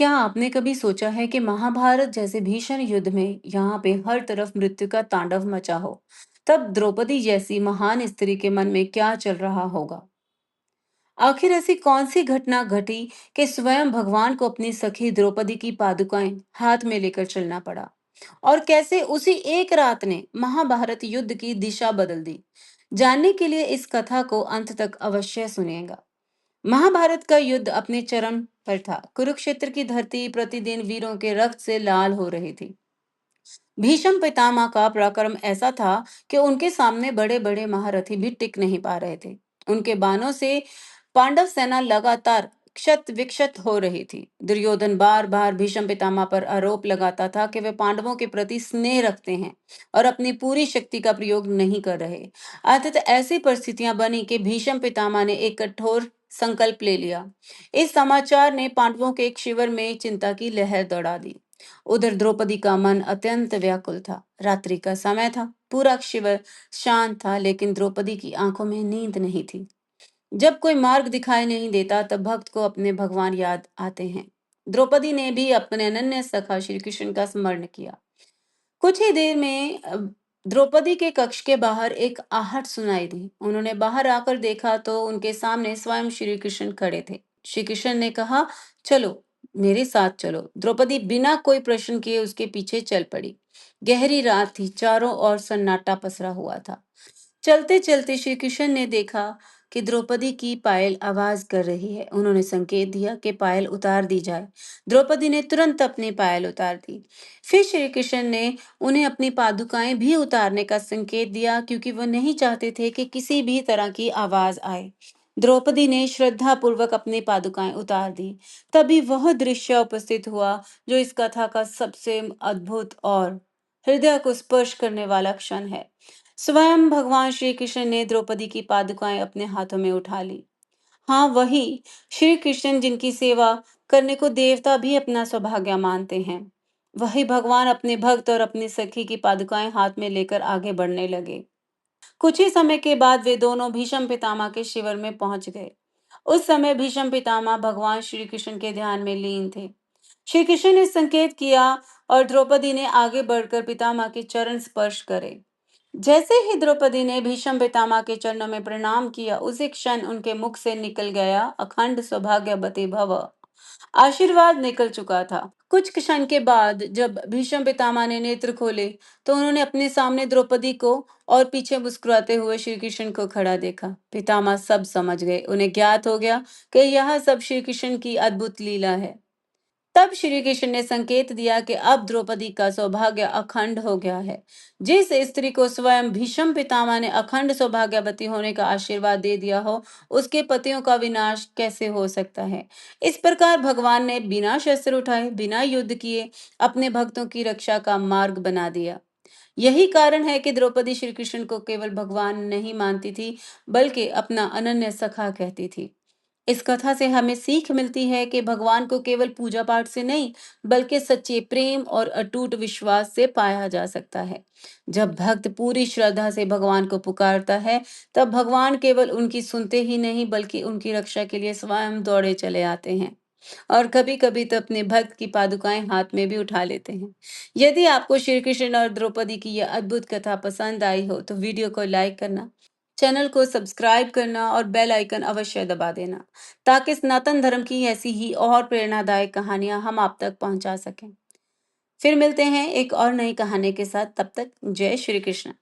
क्या आपने कभी सोचा है कि महाभारत जैसे भीषण युद्ध में यहाँ पे हर तरफ मृत्यु का तांडव मचा हो, तब द्रौपदी जैसी महान स्त्री के मन में क्या चल रहा होगा? आखिर ऐसी कौन सी घटना घटी कि स्वयं भगवान को अपनी सखी द्रौपदी की पादुकाएं हाथ में लेकर चलना पड़ा? और कैसे उसी एक रात ने महाभारत युद्ध की दिशा बदल दी? जानने के लिए इस कथा को अंत तक अवश्य सुनिएगा। महाभारत का युद्ध अपने चरम पर था। कुरुक्षेत्र की धरती प्रतिदिन वीरों के रक्त से लाल हो रही थी। भीष्म पितामह का पराक्रम ऐसा था कि उनके सामने बड़े बड़े महारथी भी टिक नहीं पा रहे थे। उनके बाणों से पांडव सेना लगातार क्षत विक्षत हो रही थी। दुर्योधन बार बार भीष्म पितामह पर आरोप लगाता था कि वे पांडवों के प्रति स्नेह रखते हैं और अपनी पूरी शक्ति का प्रयोग नहीं कर रहे। अतः ऐसी परिस्थितियां बनी कि भीष्म पितामह ने एक कठोर संकल्प ले लिया। इस समाचार ने पांडवों के एक शिविर में चिंता की लहर दौड़ा दी। उधर द्रौपदी का मन अत्यंत व्याकुल था। रात्रि का समय था, पूरा शिविर शांत था, लेकिन द्रौपदी की आंखों में नींद नहीं थी। जब कोई मार्ग दिखाई नहीं देता तब भक्त को अपने भगवान याद आते हैं। द्रौपदी ने भी अपने अनन्य सखा श्री कृष्ण का स्मरण किया। कुछ ही देर में द्रौपदी के कक्ष के बाहर एक आहट सुनाई दी। उन्होंने बाहर आकर देखा तो उनके सामने स्वयं श्री कृष्ण खड़े थे। श्री कृष्ण ने कहा, चलो, मेरे साथ चलो। द्रौपदी बिना कोई प्रश्न किए उसके पीछे चल पड़ी। गहरी रात थी, चारों ओर सन्नाटा पसरा हुआ था। चलते चलते श्री कृष्ण ने देखा कि द्रौपदी की पायल आवाज कर रही है। उन्होंने संकेत दिया कि पायल उतार दी जाए। द्रौपदी ने तुरंत अपनी पायल उतार दी। फिर श्री कृष्ण ने उन्हें अपनी पादुकाएं भी उतारने का संकेत दिया, क्योंकि वह नहीं चाहते थे कि किसी भी तरह की आवाज आए। द्रौपदी ने श्रद्धा पूर्वक अपनी पादुकाएं उतार दी। तभी वह दृश्य उपस्थित हुआ जो इस कथा का सबसे अद्भुत और हृदय को स्पर्श करने वाला क्षण है। स्वयं भगवान श्री कृष्ण ने द्रौपदी की पादुकाएं अपने हाथों में उठा ली। हाँ, वही श्री कृष्ण जिनकी सेवा करने को देवता भी अपना सौभाग्य मानते हैं। वही भगवान अपने भक्त और अपनी सखी की पादुकाएं हाथ में लेकर आगे बढ़ने लगे। कुछ ही समय के बाद वे दोनों भीष्म पितामह के शिविर में पहुंच गए। उस समय भीष्म पितामह भगवान श्री कृष्ण के ध्यान में लीन थे। श्री कृष्ण ने संकेत किया और द्रौपदी ने आगे बढ़कर पितामह के चरण स्पर्श करे। जैसे ही द्रौपदी ने भीष्म पितामह के चरणों में प्रणाम किया, उसी क्षण उनके मुख से निकल गया, अखंड सौभाग्यवती भव। आशीर्वाद निकल चुका था। कुछ क्षण के बाद जब भीष्म पितामह ने नेत्र खोले तो उन्होंने अपने सामने द्रौपदी को और पीछे मुस्कुराते हुए श्री कृष्ण को खड़ा देखा। पितामह सब समझ गए। उन्हें ज्ञात हो गया कि यह सब श्री कृष्ण की अद्भुत लीला है। तब श्री कृष्ण ने संकेत दिया कि अब द्रौपदी का सौभाग्य अखंड हो गया है। जिस स्त्री को स्वयं भीष्म पितामह ने अखंड सौभाग्यवती होने का आशीर्वाद दे दिया हो, उसके पतियों का विनाश कैसे हो सकता है? इस प्रकार भगवान ने बिना शस्त्र उठाए, बिना युद्ध किए अपने भक्तों की रक्षा का मार्ग बना दिया। यही कारण है कि द्रौपदी श्री कृष्ण को केवल भगवान नहीं मानती थी, बल्कि अपना अनन्य सखा कहती थी। इस कथा से हमें सीख मिलती है कि भगवान को केवल पूजा पाठ से नहीं, बल्कि सच्चे प्रेम और अटूट विश्वास से पाया जा सकता है। जब भक्त पूरी श्रद्धा से भगवान को पुकारता है, तब भगवान केवल उनकी सुनते ही नहीं, बल्कि उनकी रक्षा के लिए स्वयं दौड़े चले आते हैं। और कभी कभी तो अपने भक्त की पादुकाएं हाथ में भी उठा लेते हैं। यदि आपको श्री कृष्ण और द्रौपदी की यह अद्भुत कथा पसंद आई हो तो वीडियो को लाइक करना, चैनल को सब्सक्राइब करना और बेल आइकन अवश्य दबा देना, ताकि सनातन धर्म की ऐसी ही और प्रेरणादायक कहानियां हम आप तक पहुंचा सकें। फिर मिलते हैं एक और नई कहानी के साथ। तब तक जय श्री कृष्ण।